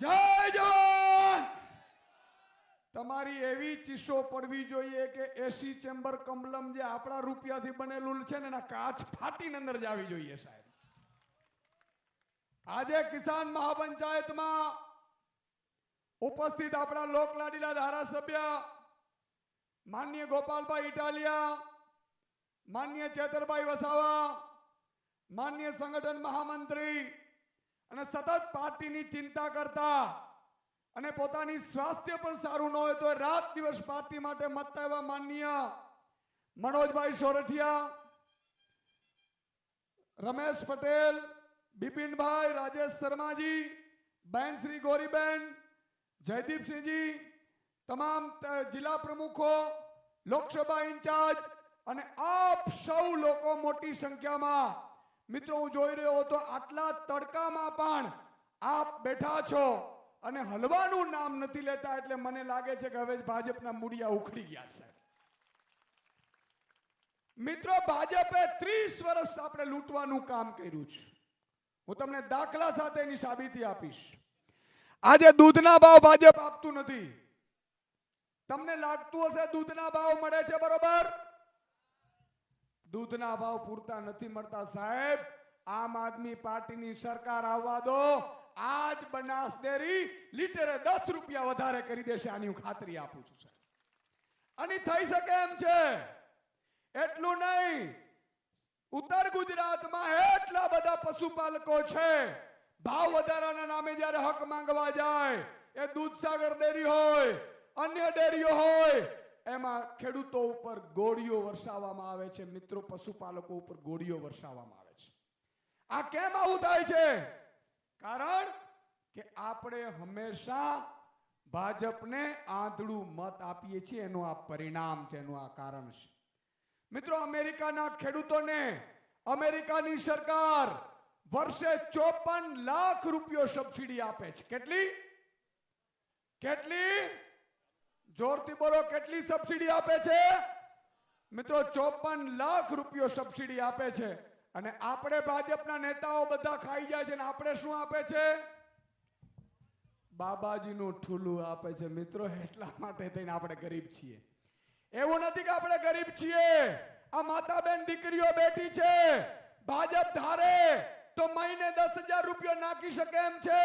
જય જવાન। તમારી એવી ચીસો પડવી જોઈએ કે એસી ચેમ્બર કમલમ જે આપણા રૂપિયાથી બનેલું છે ને એના કાચ ફાટીને અંદર જ આવી જોઈએ સાહેબ। આજે કિસાન મહાપંચાયતમાં ઉપસ્થિત આપણા લોકલાડીલા ધારાસભ્ય માનનીય ગોપાલભાઈ ઇટાલિયા, માનનીય ચેતરભાઈ વસાવા, માનનીય સંગઠન મહામંત્રી અને સતત પાર્ટીની ચિંતા કરતા અને પોતાની સ્વાસ્થ્ય પણ સારું ન હોય તો રાત દિવસ પાર્ટી માટે મતતા એવા માનનીય મનોજભાઈ સોરઠિયા, રમેશ પટેલ, બિપિનભાઈ, રાજેશ શર્માજી, બહેન શ્રી ગોરીબેન, જયદીપસિંહજી, તમામ જિલ્લા પ્રમુખો, લોકસભા ઇન્ચાર્જ અને આપ સૌ લોકો મોટી સંખ્યામાં મિત્રો હું જોઈ રહ્યો હતો આટલા તડકામાં પણ આપ બેઠા છો અને હલવાનું નામ નથી લેતા એટલે મને લાગે છે કે હવે ભાજપના મૂળિયા ઉખડી ગયા છે। મિત્રો ભાજપે 30 વર્ષ આપણે લૂંટવાનું કામ કર્યું છે। હું તમને દાખલા સાથેની સાબિતી આપીશ। આજે દૂધના ભાવ ભાજપ આપતું નથી। તમને લાગતું હશે દૂધના ભાવ મળે છે બરોબર, દૂધના ભાવ પૂરતા નથી મળતા સાહેબ। આમ આદમી પાર્ટીની સરકાર આવવા દો, આજ બનાસ ડેરી લીટરે 10 રૂપિયા વધારે કરી દેશે, આની હું ખાતરી આપું છું સાહેબ। અને થઈ શકે એમ છે। એટલું નહીં, ઉત્તર ગુજરાતમાં એટલા બધા પશુપાલકો છે, ભાવ વધારાના નામે જ્યારે હક માંગવા જાય, એ દૂધસાગર ડેરી હોય, અન્ય ડેરીઓ હોય, એમાં ખેડૂતો ઉપર ગોળીઓ વરસાવવામાં આવે છે। મિત્રો પશુપાલકો ઉપર ગોળીઓ વરસાવવામાં આવે છે। આ કેમ આવું થાય છે? કારણ કે આપણે હંમેશા ભાજપને આંધળું મત આપીએ છીએ, એનું આ પરિણામ છે, એનું આ કારણ છે। મિત્રો અમેરિકાના ખેડૂતોને અમેરિકાની સરકાર વર્ષે 54 લાખ રૂપિયા સબસિડી આપે છે। કેટલી? જોરથી બોલો, કેટલી સબસિડી આપે છે? મિત્રો 54 લાખ રૂપિયા સબસિડી આપે છે અને આપણે ભાજપના નેતાઓ બધા ખાઈ જાય છે અને આપણે શું આપે છે? બાબાજીનું ઠૂલું આપે છે। મિત્રો એટલા માટે થઈને આપણે ગરીબ છીએ। એવું નથી કે આપણે ગરીબ છીએ। આ માતા બેન દીકરીઓ બેઠી છે, ભાજપ ધારે તો મહિને 10,000 રૂપિયા નાખી શકે એમ છે।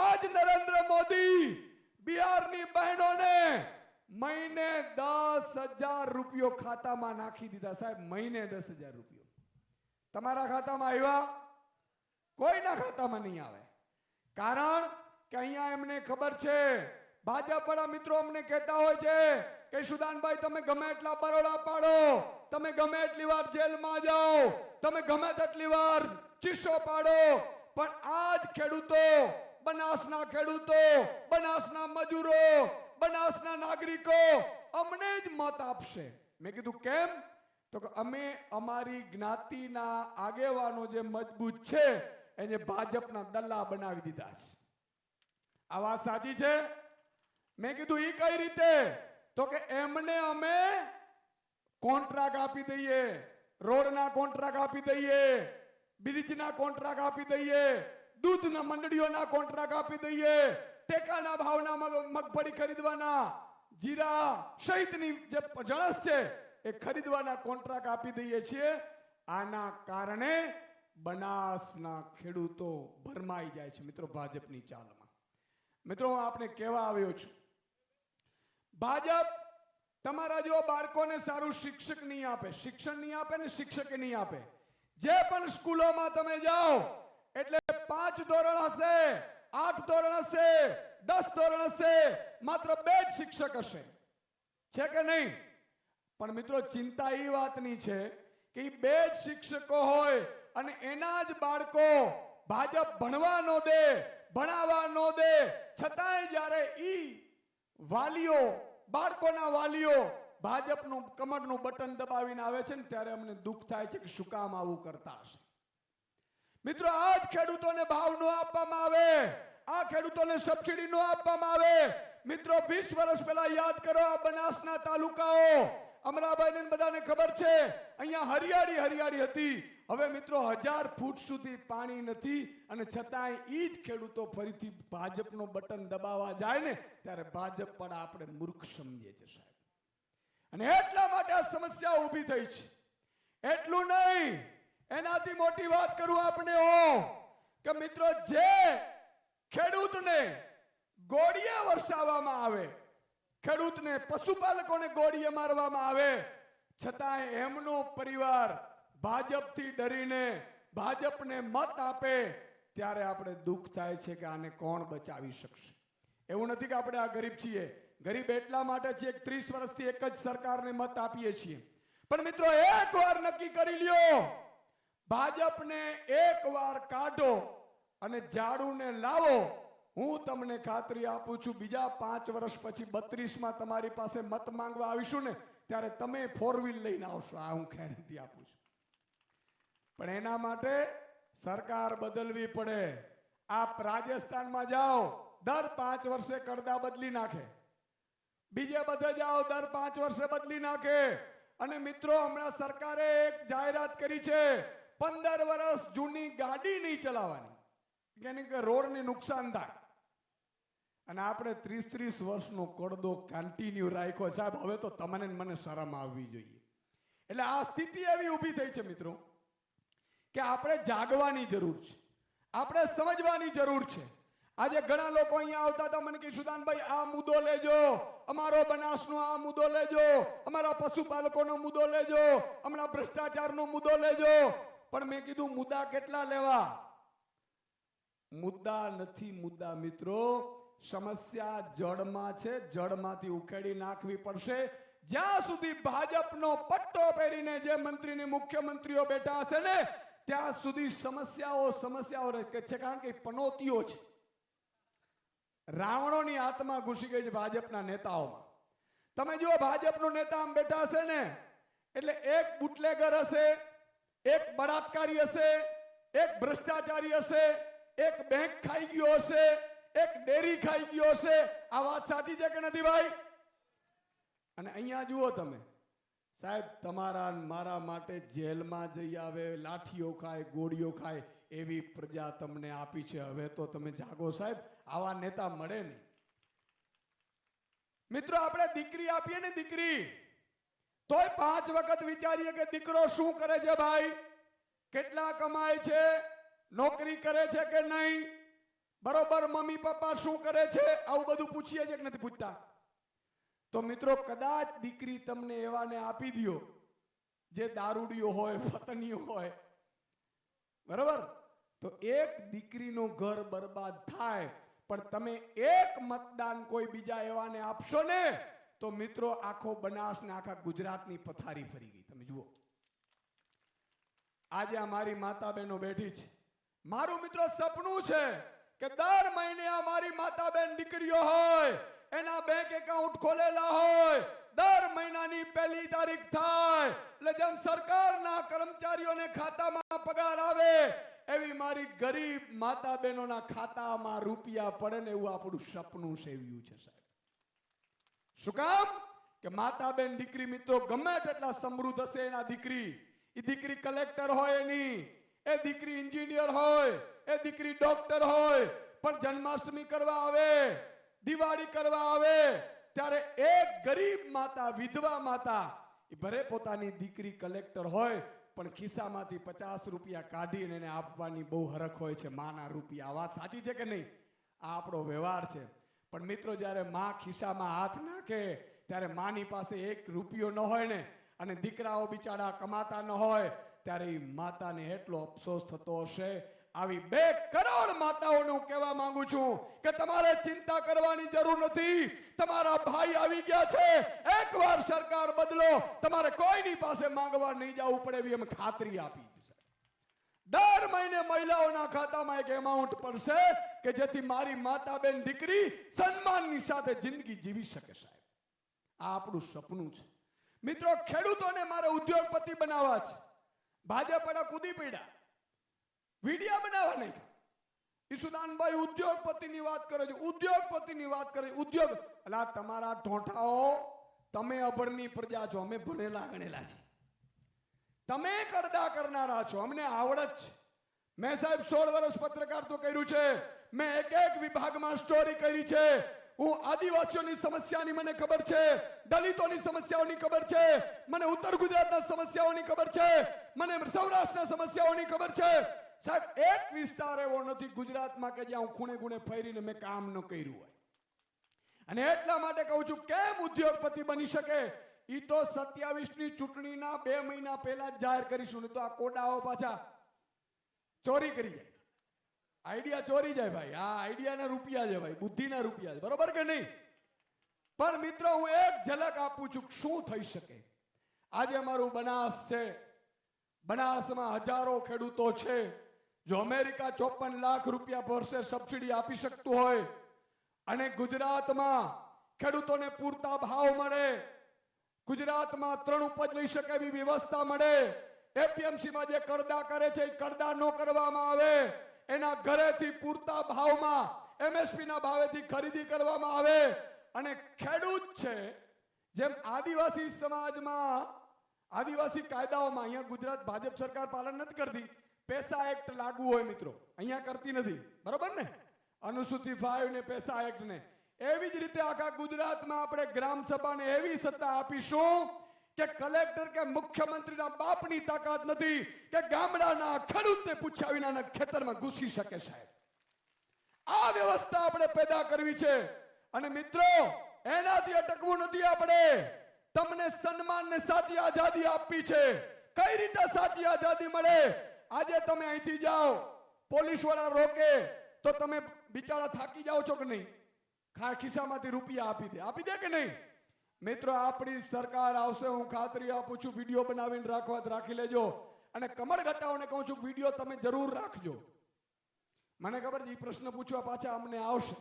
આજ નરેન્દ્ર મોદી બિહારની બહેનોને મહિને 10,000 રૂપિયા ખાતામાં નાખી દીધા સાહેબ। મહિને 10,000 રૂપિયા તમારા ખાતામાં આવ્યા? કોઈના ખાતામાં નહીં આવે। કારણ કે અહીંયા એમને ખબર છે, ભાજપ વાળા મિત્રો અમને કહેતા હોય છે કે સુદાનભાઈ તમે ગમે એટલા બરોડા પાડો, તમે ગમે એટલી વાર જેલમાં જાઓ, તમે ગમે તેટલી વાર ચીસો પાડો, પણ આજ ખેડૂતો, બનાસના ખેડૂતો, બનાસના મજૂરો, બનાસના નાગરિકો અમને જ મત આપશે। મેં કીધું કેમ? તો કે અમે અમારી જ્ઞાતિના આગેવાનો જે મજબૂત છે એને ભાજપના દલ્લા બનાવી દીધા છે। આ વાત સાચી છે? મેં કીધું ઈ કઈ રીતે? તો કે એમને અમે કોન્ટ્રાક્ટ આપી દઈએ, રોડના કોન્ટ્રાક્ટ આપી દઈએ, બ્રિજના કોન્ટ્રાક્ટ આપી દઈએ, દૂધના મંડળીઓના કોન્ટ્રાક્ટ આપી દઈએ, ટેકાના ભાવના મગફળી ખરીદવાના, જીરા સહિતની જે જણસ છે એ ખરીદવાના કોન્ટ્રાક્ટ આપી દઈએ છીએ। આના કારણે બનાસના ખેડૂતો ભરમાઈ જાય છે મિત્રો ભાજપની ચાલમાં। મિત્રો હું આપને કહેવા આવ્યો છું, ભાજપ તમારા જો બાળકોને સારું શિક્ષક નહીં આપે, શિક્ષણ નહીં આપે ને શિક્ષક નહીં આપે। જે પણ સ્કૂલોમાં તમે જાઓ એટલે 5 ધોરણ હશે, 8 ધોરણ હશે, 10 ધોરણ હશે, માત્ર 2 જ શિક્ષક હશે, છે કે નહીં? પણ મિત્રો ચિંતા એ વાતની છે કે એ 2 જ શિક્ષકો હોય અને એના જ બાળકો ભાજપ ભણવા ન દે, ભણાવવા ન દે, છતાંય જ્યારે ઈ વાલીઓ, બાળકોના વાલીઓ ભાજપનું કમરનું બટન દબાવીને આવે છે ને ત્યારે અમને દુઃખ થાય છે કે શું કામ આવું કરતા હશે। મિત્રો આજ ખેડૂતોને ભાવ ન આપવામાં આવે, આ ખેડૂતોને સબસિડી ન આપવામાં આવે। મિત્રો 20 વર્ષ પહેલા યાદ કરો, આ બનાસના તાલુકાઓ, અમરાભાઈને બધાને ખબર છે, અહીંયા હરિયાળી હતી। હવે મિત્રો 1000 ફૂટ સુધી પાણી નથી અને છતાંય ઈ જ ખેડૂતો ફરીથી ભાજપનો બટન દબાવવા જાય ને ત્યારે ભાજપ પણ આપણે મૂર્ખ સમજીએ છીએ સાહેબ. અને એટલા માટે આ સમસ્યા ઊભી થઈ છે. એટલું નહીં, એનાથી મોટી વાત કરું આપણે કે મિત્રો જે ખેડૂતને ગોળીએ વરસાવવામાં આવે, ખેડૂતને પશુપાલકોને ગોળીએ મારવામાં આવે, છતાંય એમનો પરિવાર ભાજપથી ડરીને ભાજપને મત આપે ત્યારે આપણે દુઃખ થાય છે કે આને કોણ બચાવી શકશે. એવું નથી કે આપણે આ ગરીબ છીએ, ગરીબ એટલા માટે છીએ 30 વર્ષથી એક જ સરકારને મત આપીએ છીએ. પણ મિત્રો એકવાર નક્કી કરી લ્યો, ભાજપને એકવાર કાઢો અને ઝાડુને લાવો, હું તમને ખાતરી આપું છું બીજા 5 વર્ષ પછી 32માં તમારી પાસે મત માંગવા આવીશું ને ત્યારે તમે 4 વ્હીલ લઈને આવશો. આ હું ગેરંટી આપું છું. પણ એના માટે સરકાર બદલવી પડે. આપ રાજસ્થાનમાં જાઓ, દર 5 વર્ષે કરદા બદલી નાખે, બીજે બધે જાઓ દર 5 વર્ષે બદલી નાખે. અને મિત્રો હમણાં સરકારે એક જાહેરાત કરી છે, 15 વર્ષ જૂની ગાડી નહીં ચલાવવાની, yani કે રોડને નુકસાન થાય. અને આપણે 30 વર્ષનો કરદો કન્ટિન્યુ રાખ્યો સાહેબ. હવે તો તમને મને શરમ આવવી જોઈએ. એટલે આ સ્થિતિ એવી ઊભી થઈ છે મિત્રો કે આપણે જાગવાની જરૂર છે, આપણે સમજવાની જરૂર છે. આજે ઘણા લોકો અહીંયા આવતા હતા, મને કે સુદાનભાઈ આ મુદ્દો લેજો, અમારો બનાસનો આ મુદ્દો લેજો, અમારા પશુપાલકોનો મુદ્દો લેજો, હમણાં ભ્રષ્ટાચારનો મુદ્દો લેજો. પણ મેં કીધું મુદ્દા કેટલા લેવા? મુદ્દા નથી મુદ્દા મિત્રો, સમસ્યા જડમાં છે, જડમાંથી ઉકેડી નાખવી પડશે. જ્યાં સુધી ભાજપનો પટ્ટો પહેરીને જે મંત્રીને મુખ્યમંત્રીઓ બેઠા હશે ને ત્યાં સુધી સમસ્યાઓ રહે છે. કારણ કે પનોતીઓ છે, રાવણોની આત્મા ઘૂસી ગઈ છે ભાજપના નેતાઓમાં. તમે જો ભાજપનો નેતા આમ બેઠા હશે ને એટલે એક બુટલેગર હશે, એક બળાત્કારી હશે, એક ભ્રષ્ટાચારી હશે, એક બેંક ખાઈ ગયો હશે, એક ડેરી ખાઈ ગયો હશે. આ વાત સાચી છે કે નથી ભાઈ? અને અહીંયા જુઓ તમે સાહેબ, તમારા મારા માટે જેલમાં જઈ આવે, લાઠીઓ ખાય, ગોળીઓ ખાય એવી પ્રજા તમને આપી છે. હવે તો તમે જાગો સાહેબ, આવા નેતા મળે નહીં. મિત્રો આપણે દીકરી આપીએ ને, દીકરી તોય 5 વખત વિચારીએ કે દીકરો શું કરે છે ભાઈ, કેટલા કમાય છે, નોકરી કરે છે કે નહીં, બરોબર મમ્મી પપ્પા શું કરે છે, આવું બધું પૂછીએ છે કે નથી પૂછતા? તો મિત્રો કદાચ દીકરી તમને એવાને આપી દો જે દારૂડિયો હોય, ફતનીઓ હોય, બરોબર, તો એક દીકરીનું ઘર બરબાદ થાય. પણ તમે એક મતદાન કોઈ બીજા એવાને આપશો ને તો મિત્રો આખો બનાસ ને આખા ગુજરાતની પથારી ફરી ગઈ. તમે જુઓ આજે અમારી માતા બહેનો બેઠી છે. મારું મિત્રો સપનું છે કે દર મહિને અમારી માતા બહેન દીકરીઓ હોય, એના બેંક એકાઉન્ટ ખોલેલા હોય, દર મહિનાની 1 તારીખ થાય એટલે જેમ સરકારના કર્મચારીઓને ખાતામાં પગાર આવે એવી મારી ગરીબ માતા બહેનોના ખાતામાં રૂપિયા પડે ને એવું આપણું સપનું સેવ્યું છે સાહેબ. શું કામ? કે માતા બેન દીકરી મિત્રો ગમે તેટલા સમૃદ્ધ હશે, એના દીકરી કલેક્ટર હોય, એની એ દીકરી એન્જિનિયર હોય, એ દીકરી ડોક્ટર હોય, પણ જન્માષ્ટમી કરવા આવે, દિવાળી કરવા આવે ત્યારે એક ગરીબ માતા, વિધવા માતા, એ ભલે પોતાની દીકરી કલેક્ટર હોય પણ ખિસ્સામાંથી 50 રૂપિયા કાઢીને એને આપવાની બહુ હરખ હોય છે, માના રૂપિયા. વાત સાચી છે કે નહીં? આ આપણો વ્યવહાર છે. પણ મિત્રો જ્યારે માં ખિસ્સામાં હાથ નાખે ત્યારે માની પાસે 1 રૂપિયો ન હોય ને અને દીકરાઓ બિચારા કમાતા ન હોય ત્યારે એ માતાને એટલો અફસોસ થતો હશે. આવી 2 કરોડ માતાઓને હું કહેવા માંગુ છું કે તમારે ચિંતા કરવાની જરૂર નથી. તમારા ભાઈ આવી ગયા છે, એકવાર સરકાર બદલો, તમારે કોઈની પાસે માંગવા નહીં જવું પડે એવી અમે ખાતરી આપી છે. દર મહિને મહિલાઓના ખાતામાં એક એમાઉન્ટ પડશે કે જેથી મારી માતા બેન દીકરી સન્માનની સાથે જિંદગી જીવી શકે સાહેબ. આ આપણું સપનું છે. મિત્રો ખેડૂતોને મારે ઉદ્યોગપતિ બનાવવા છે. ભાજપ કૂદી પડ્યા, વિડિયા બનાવવા નહીં. ઈશુદાનભાઈ ઉદ્યોગપતિની વાત કરે છે, ઉદ્યોગપતિની વાત કરે. ઉદ્યોગ અલા તમારા ઠોઠાઓ, તમે અભણની પ્રજા છો, અમે ભણેલા ગણેલા છીએ. તમે કરડા કરનારા છો, અમને આવડત છે. મેં સાહેબ 16 વર્ષ પત્રકાર તો કર્યું છે, મેં એક વિભાગમાં સ્ટોરી કરી છે. હું આદિવાસીઓની સમસ્યાની મને ખબર છે, દલિતોની સમસ્યાઓની ખબર છે, મને ઉત્તર ગુજરાતના સમસ્યાઓની ખબર છે, મને સૌરાષ્ટ્રના સમસ્યાઓની ખબર છે. સાહેબ એક વિસ્તાર એવો નથી ગુજરાતમાં કે જ્યાં હું ખૂણે ખૂણે ફરીને મેં કામ ન કર્યું હોય. અને એટલા માટે કહું છું, કેમ ઉદ્યોગપતિ બની શકે ઈ તો 27ની ચૂંટણીના 2 મહિના પહેલા જ જાહેર કરીશું. તો આ કોડાઓ પાછા ચોરી કરી જાય, આઈડિયા ચોરી જાય ભાઈ. આ આઈડિયાના રૂપિયા છે ભાઈ, બુદ્ધિના રૂપિયા છે, બરોબર કે નહીં? પણ મિત્રો હું એક ઝલક આપું છું શું થઈ શકે. આજે અમારું બનાસ છે, બનાસમાં હજારો ખેડૂતો છે. જો અમેરિકા 54 લાખ રૂપિયા વર્ષે સબસિડી આપી શકતું હોય અને ગુજરાતમાં ખેડૂતોને પૂરતા ભાવ મળે, ગુજરાતમાં 3 ઉપજ લઈ શકે એવી વ્યવસ્થા મળે, એપીએમસીમાં જે કરડા કરે છે એ કરડા ન કરવામાં આવે, એના ઘરેથી પૂરતા ભાવમાં એમએસપીના ભાવેથી ખરીદી કરવામાં આવે, અને ખેડૂત છે જેમ આદિવાસી સમાજમાં આદિવાસી કાયદાઓમાં અહીંયા ગુજરાત ભાજપ સરકાર પાલન નથી કરતી. પેસા એક્ટ લાગુ હોય મિત્રો, અહીંયા કરતી નથી, બરોબર ને? અનુસૂચિ 5 ને પેસા એક્ટ ને. એવી જ રીતે આખા ગુજરાતમાં આપણે ગ્રામ સભાને એવી સત્તા આપીશું કે કલેક્ટર કે મુખ્યમંત્રીના બાપની તાકાત નથી કે ગામડાના ખેડૂતને પૂછ્યા વિનાના ખેતરમાં ઘૂસી શકે. સાહેબ આ વ્યવસ્થા આપણે પેદા કરવી છે. અને મિત્રો એનાથી અટકવું નથી. આપણે તમને સન્માન ને સાચી આઝાદી આપવી છે. કઈ રીતે સાચી આઝાદી મળે? આજે તમે અહીંથી જાઓ, પોલીસ વાળા રોકે તો તમે બિચારા થાકી જાઓ છો કે નહીં? ખિસ્સામાંથી રૂપિયા આપી દે કે નહીં? મિત્રો આપણી સરકાર આવશે, હું ખાતરી આપું છું. વિડીયો બનાવીને રાખી લેજો. અને કમળગટ્ટાઓને કહું છું વિડીયો તમે જરૂર રાખજો. મને ખબર છે એ પ્રશ્ન પૂછવા પાછા અમને આવશે.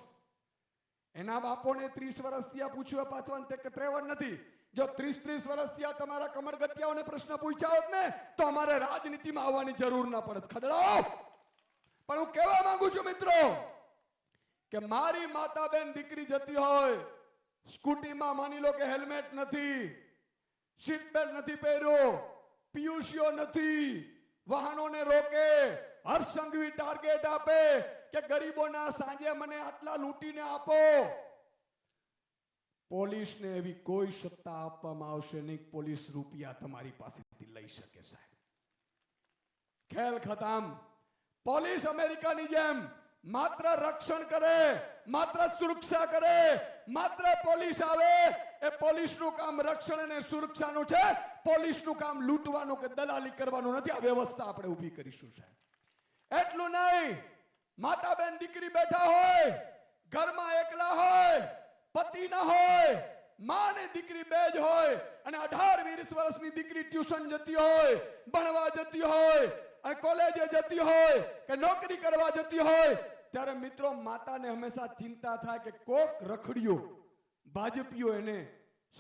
એના બાપોને 30 વર્ષથી આ પૂછવા પાછવા ત્રેવડ નથી. જો 30 વર્ષથી આ તમારા કમળગટ્ટિયાઓને પ્રશ્ન પૂછ્યા હોત ને તો અમારે રાજનીતિમાં આવવાની જરૂર ના પડત. ખદડાઓ. પણ હું કહેવા માંગુ છું મિત્રો કે મારી માતા બેન દીકરી જતી હોય સ્કૂટીમાં, માની લો કે હેલ્મેટ નથી, સીટ બેલ્ટ નથી પહેર્યો, પીયુસીઓ નથી, વાહનોને રોકે, હરસંઘવી ટાર્ગેટ આપે કે ગરીબોના સાંજે મને આટલા લૂંટીને આપો. પોલીસને એવી કોઈ સત્તા આપવામાં આવશે નહીં. પોલીસ રૂપિયા તમારી પાસેથી લઈ શકે. સાહેબ ખેલ ખતમ. પોલીસ અમેરિકાની જેમ માત્ર રક્ષણ કરે, માત્ર સુરક્ષા કરે. માત્ર પોલીસ આવે એ પોલીસનું કામ રક્ષણ અને સુરક્ષાનું છે. પોલીસનું કામ લૂંટવાનું કે દલાલી કરવાનું નથી. આ વ્યવસ્થા આપણે ઊભી કરીશું. સાહેબ એટલું નહીં, માતા બેન દીકરી બેઠા હોય, ઘરમાં એકલા હોય, પતિ ન હોય, માં ને દીકરી બે જ હોય, અને 18-20 વર્ષની દીકરી ટ્યુશન જતી હોય, ભણવા જતી હોય, અને કોલેજે જતી હોય કે નોકરી કરવા જતી હોય, ત્યારે મિત્રો માતાને હંમેશા ચિંતા થાય કે કોક રખડ્યો ભાજપીઓ એને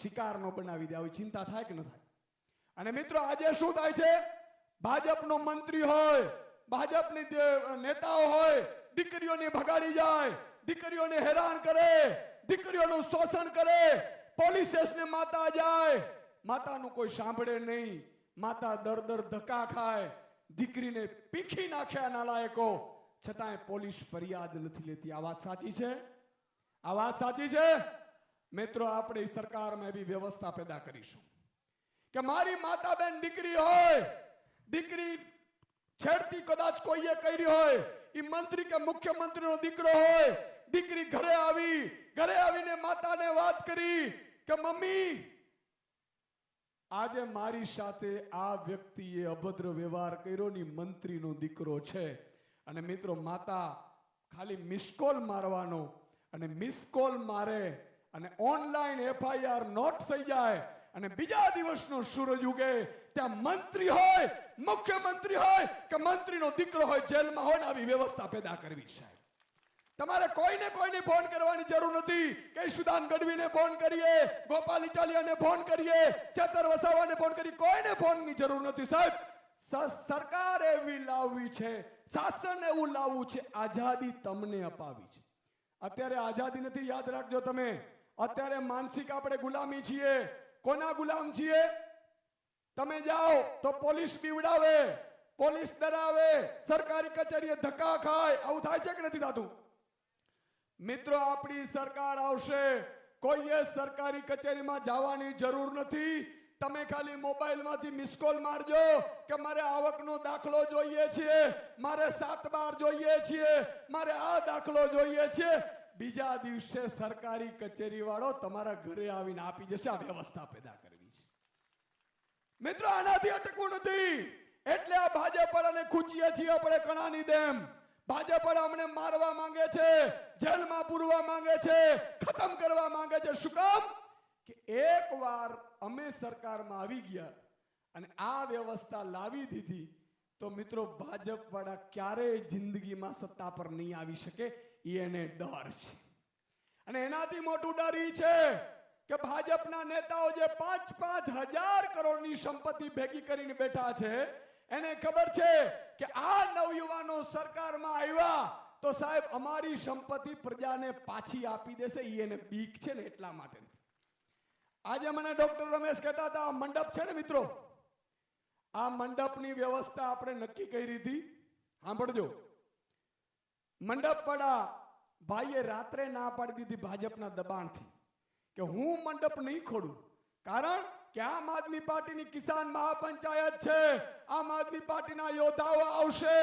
શિકાર નો બનાવી દે. આવી ચિંતા થાય કે ન થાય? અને મિત્રો આજે શું થાય છે? ભાજપનો મંત્રી હોય, ભાજપની નેતાઓ હોય, દીકરીઓને ભગાડી જાય, દીકરીઓને હેરાન કરે, દીકરીઓનું શોષણ કરે. પોલીસ સ્ટેશને માતા જાય, માતાનું કોઈ સાંભળે નહીં. માતા દર ધક્કા ખાય, દીકરીને પીખી નાખ્યા નાલાયકો, છતાંય પોલીસ ફરિયાદ નથી લેતી. આ વાત સાચી છે? આ વાત સાચી છે? મિત્રો આપણે સરકારમાં એવી વ્યવસ્થા પેદા કરીશું કે મારી માતા બેન દીકરી હોય, દીકરી છેડતી કદાચ કોઈએ કરી હોય, એ મંત્રી કે મુખ્યમંત્રીનો દીકરો હોય, દીકરી ઘરે આવીને માતાને વાત કરી કે મમ્મી આજે મારી સાથે આ વ્યક્તિએ અભદ્ર વ્યવહાર કર્યો ની મંત્રીનો દીકરો છે. અને મિત્રો માતા ખાલી મિસકોલ મારવાનો, અને મિસકોલ મારે અને ઓનલાઈન FIR નોટ થઈ જાય, અને બીજા દિવસનો સૂરજ ઉગે ત્યાં મંત્રી હોય, મુખ્યમંત્રી હોય કે મંત્રીનો દીકરો હોય, જેલમાં હોય ને આવી વ્યવસ્થા પેદા કરવી. સાહેબ તમારે કોઈને ફોન કરવાની જરૂર નથી કે સુદાન ગઢવીને ફોન કરીએ, ગોપાલ ઇટાલિયાને ફોન કરીએ, ચેતર વસાવાને ફોન કરીએ. કોઈને ફોનની જરૂર નથી. સાહેબ સરકાર એવી લાવવી છે, શાસન એવું લાવવું છે, આઝાદી તમને અપાવી છે. અત્યારે આઝાદી નથી, યાદ રાખજો તમે. અત્યારે માનસિક આપણે ગુલામી છીએ. કોના ગુલામ છીએ? તમે જાઓ તો પોલીસ બીવડાવે, પોલીસ ડરાવે, સરકારી કચેરીએ ધક્કા ખાય. આવું થાય છે કે નથી થતું? મિત્રો, આપણી સરકાર આવશે, કોઈએ સરકારી કચેરીમાં જવાની જરૂર નથી. તમે ખાલી મોબાઈલમાંથી મિસ કોલ મારજો કે મારે આવકનો દાખલો જોઈએ છે, મારે 7 બાર જોઈએ છે, મારે આ દાખલો જોઈએ છે. બીજા દિવસે સરકારી કચેરી વાળો તમારા ઘરે આવીને આપી જશે. આ વ્યવસ્થા પેદા કરવી છે. મિત્રો, આનાથી અટકવું નથી. એટલે આ ભાજપ વાળાને ખૂંચીએ છીએ આપણે કણાની જેમ. ભાજપ વાળા અમને મારવા માંગે છે, જેલમાં પૂરવા માંગે છે, ખતમ કરવા માંગે છે. શું કામ? કે એકવાર અમે સરકારમાં આવી ગયા અને આ વ્યવસ્થા લાવી દીધી તો મિત્રો ભાજપ વાળા ક્યારેય જિંદગીમાં સત્તા પર નહીં આવી શકે. એને ડર છે. અને એનાથી મોટું ડર ઈ છે કે ભાજપના નેતાઓ જે 5-5 હજાર કરોડની સંપત્તિ ભેગી કરીને બેઠા છે, એને ખબર છે કે આ નવયુવાનો સરકારમાં આવ્યા તો સાહેબ અમારી સંપત્તિ પ્રજાને પાછી આપી દેશે. એને બીક છે ને, એટલા માટે. આજે મને ડોક્ટર રમેશ કહેતા હતા, આ મંડપ છે ને મિત્રો, આ મંડપની વ્યવસ્થા આપણે નક્કી કરી હતી. સાંભળજો, મંડપ પડા ભાઈએ રાત્રે ના પાડી દીધી ભાજપના દબાણથી કે હું મંડપ નહીં ખોડું. કારણ કે આમ આદમી પાર્ટીની કિસાન મહાપંચાયત છે, આમ આદમી પાર્ટીના યોદ્ધાઓ આવશે,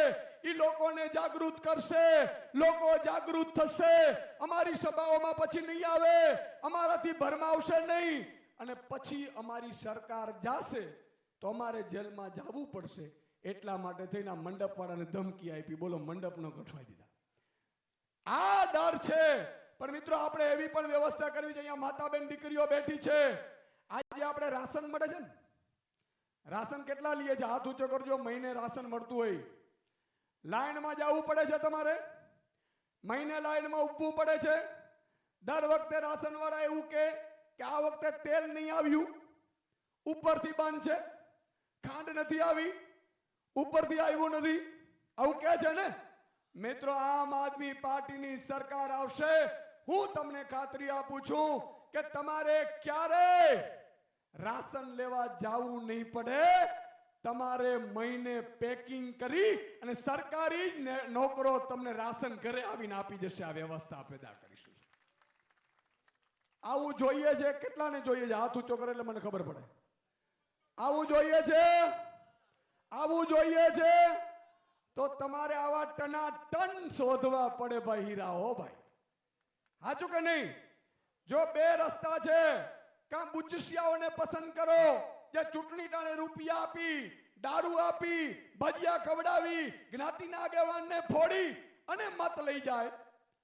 એ લોકોને જાગૃત કરશે, લોકો જાગૃત થશે, અમારી સભાઓમાં પછી નહીં આવે, અમારાથી ભરમાવશે નહીં, અને પછી અમારી સરકાર જાશે તો અમારે જેલમાં જવું પડશે. એટલા માટે થઈને મંડપ વાળાને ધમકી આપી. બોલો, મંડપ ન ગોઠવાઈ દીધા. આ ડર છે. પણ મિત્રો, આપણે એવી પણ વ્યવસ્થા કરવી છે. અહીંયા માતાબેન દીકરીઓ બેઠી છે. આજે આપણે રાશન મળે છે ને, રાશન કેટલા લઈએ છે? હાથ ઊંચો કરજો. મહિને રાશન મળતું હોય, લાઈનમાં જવું પડે છે, તમારે મહિને લાઈનમાં ઊભવું પડે છે. દર વખતે રાશન વાળા એવું કે આ વખતે તેલ નહીં આવ્યું, ઉપરથી બંધ છે, ખાંડ નથી આવી, ઉપરથી આવ્યું નથી, આવું કે છે ને. મિત્રો, આમ આદમી પાર્ટીની સરકાર આવશે, હું તમને ખાતરી આપું છું કે તમારે ક્યારે રાશન લેવા જવું નહીં પડે. તમારે મહિને પેકિંગ કરી અને સરકારી નોકરો તમને રાશન ઘરે આવીને આપી જશે. આ વ્યવસ્થા પેદા કરીશું. આવું જોઈએ છે? કેટલાને જોઈએ છે? હાથ ઊંચો કરે એટલે મને ખબર પડે. આવું જોઈએ છે? આવું જોઈએ છે? તો તમારે આવા ટનાટન શોધવા પડે ભાઈ, હીરા હો ભાઈ. સાચું કે નહીં? જો 2 રસ્તા છે, કાં બુચસિયાઓને પસંદ કરો જે ચૂંટણી ટાણે રૂપિયા આપી, દારૂ આપી, ભજીયા ખવડાવી, જ્ઞાતિના આગેવાનને ફોડી અને મત લઈ જાય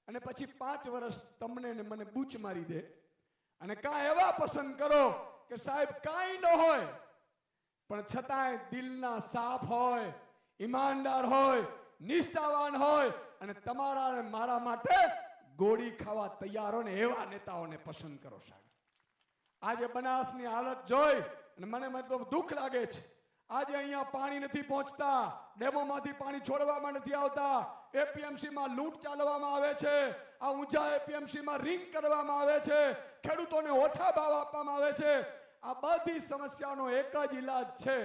અને પછી 5 વર્ષ તમને ને મને બૂચ મારી દે. અને કાં એવા પસંદ કરો કે સાહેબ કાંઈ ન હોય પણ છતાંય દિલના સાફ હોય, ઈમાનદાર હોય, નિષ્ઠાવાન હોય અને તમારા અને મારા માટે ગોળી ખાવા તૈયાર હોય ને એવા નેતાઓને પસંદ કરો સાહેબ. આજે બનાસની હાલત જોઈ અને મને મતલબ દુઃખ લાગે છે. આજે અહીંયા પાણી નથી પહોંચતા, ડેમોમાંથી પાણી છોડવામાં નથી આવતા, એપીએમસીમાં લૂંટ ચાલવામાં આવે છે, આ ઊંઝા એપીએમસીમાં રિંગ કરવામાં આવે છે, ખેડૂતોને ઓછા ભાવ આપવામાં આવે છે. આ બધી સમસ્યાનો એક જ ઈલાજ છે,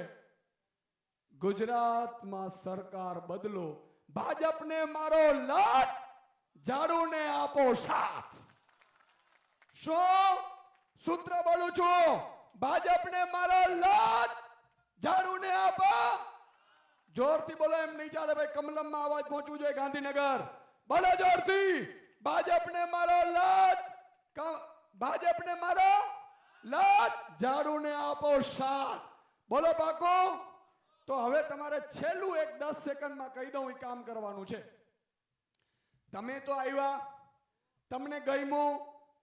ગુજરાતમાં સરકાર બદલો, ભાજપને મારો લાત, ઝાડુને આપો સાથ. શું સૂત્ર બોલું છું? ભાજપને મારો લાત, ઝાડુને આપો. જોરથી બોલો, એમ નહીં ચાલે ભાઈ. કમલમમાં અવાજ પહોંચવું જોઈએ, ગાંધીનગર. બોલો જોરથી. ભાજપને મારો લાત, ભાજપને મારો લાત, ઝાડુને આપો સાથ. બોલો પાકો. તો હવે તમારે છેલ્લું 10 સેકન્ડમાં કહી દઉં, એ કામ કરવાનું છે. તમે તો આવ્યા, તમને ગમ્યું,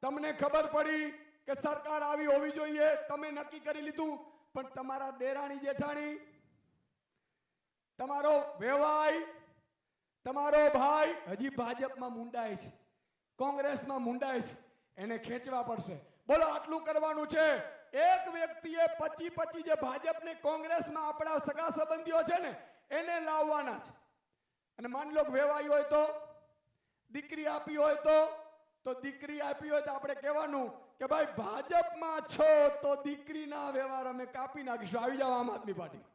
તમને ખબર પડી કે સરકાર આવી હોવી જોઈએ, તમે નક્કી કરી લીધું, પણ તમારા દેરાણી જેઠાણી, તમારો વેવાઈ, તમારો ભાઈ હજી ભાજપમાં મુંડાય છે, કોંગ્રેસમાં મુંડાય છે, એને ખેંચવા પડશે. બોલો, આટલું કરવાનું છે. એક વ્યક્તિએ 25 જે ભાજપને કોંગ્રેસમાં આપણા સગા સંબંધીઓ છે ને એને લાવવાના છે. અને માની લો વેવાઈ હોય તો, દીકરી આપી હોય તો, તો દીકરી આપી હોય તો આપણે કહેવાનું કે ભાઈ ભાજપમાં છો તો દીકરીના વ્યવહાર અમે કાપી નાખીશું, આવી જાઓ આમ આદમી પાર્ટીમાં.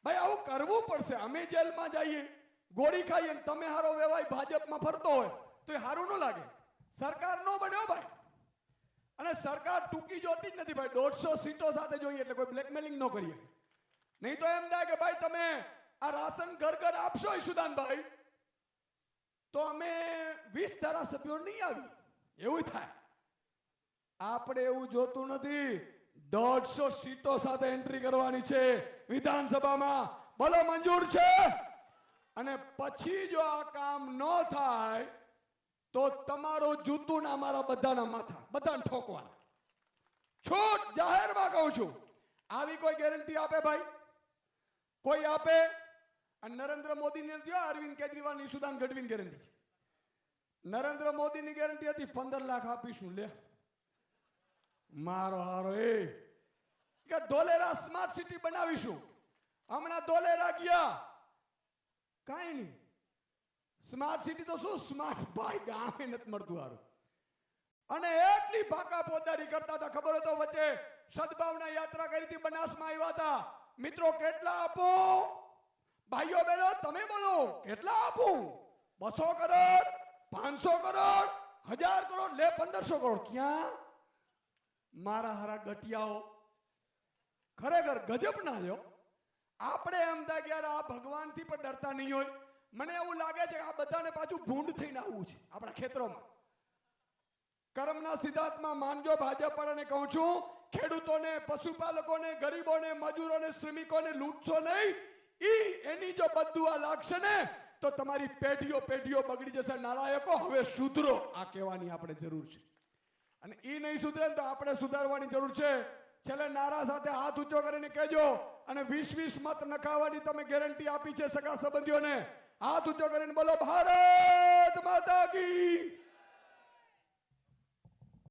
ભાઈ આવું કરવું પડશે. અમે જેલમાં જઈએ, ગોળી ખાઈએ, તમે હારો વ્યવહાર ભાજપમાં ફરતો હોય તો એ સારું ન લાગે. સરકાર નો બન્યો ભાઈ, અને સરકાર ટૂંકી જોતી જ નથી ભાઈ. 150 સીટો સાથે જોઈએ એટલે કોઈ બ્લેકમેલિંગ ન કરીએ. નહીં તો એમ થાય કે ભાઈ તમે આ રાશન ઘર ઘર આપશો ઈશુદાનભાઈ તો અમે 20 ધારાસભ્યો નહીં આવી, એવું થાય. આપણે એવું જોતું નથી. 150 સીટો સાથે એન્ટ્રી કરવાની છે વિધાનસભામાં. બોલો મંજૂર છે? અને પછી જો આ કામ ન થાય તો તમારું જૂતું ના અમારા બધાના માથા, બધાને ઠોકવાના. છૂટ જાહેરમાં કહું છું. આવી કોઈ ગેરંટી આપે ભાઈ? કોઈ આપે? અને નરેન્દ્ર મોદીની નથી, અરવિંદ કેજરીવાલ ની, સુદાન ગઢવીની ગેરંટી છે. નરેન્દ્ર મોદીની ગેરંટી હતી 15 લાખ આપીશું. લે મારો હારો એ કે ધોલેરા સ્માર્ટ સિટી બનાવીશું. હમણાં ધોલેરા ગયા, કાંઈ નહીં. સ્માર્ટ સિટી તો શું, સ્માર્ટ ભાઈ ગામે નથી મળતું હારું. અને એટલી ભાકા પોદારી કરતા હતા, ખબર હતો વચ્ચે સદભાવના યાત્રા કરી હતી, બનાસમાં આવ્યા હતા. મિત્રો કેટલા આપું? ભાઈઓ બહેનો તમે બોલો, કેટલા આપું? 200 કરોડ, 500 કરોડ, 1000 કરોડ, લે 1500 કરોડ. ક્યાં? મારા હારા ગટિયાઓ ખરેખર ગજબ ના જો. આપણે એમ થાય કે યાર આ ભગવાનથી પણ ડરતા નહીં હોય. મને એવું લાગે છે કે આ બધાને પાછું ભૂંડ થઈને આવવું છે આપણા ખેતરોમાં. કર્મના સિદ્ધાંતમાં માનજો. ભાજપ વાળાને કહું છું, ખેડૂતોને, પશુપાલકોને, ગરીબોને, મજૂરોને, શ્રમિકોને લૂંટશો નહીં. એની જો બદદુઆ લાગશે ને તો તમારી પેઢીઓ બગડી જશે. નાલાયકો હવે સુધરો, આ કહેવાની આપણે જરૂર છે. અને એ નહીં સુધરે તો આપણે સુધારવાની જરૂર છે. છેલ્લે નારા સાથે હાથ ઊંચો કરીને કહેજો. અને 20-20 મત નખાવાની તમે ગેરંટી આપી છે સગા સંબંધીઓને. હાથ ઊંચો કરીને બોલો ભારત માતા કી.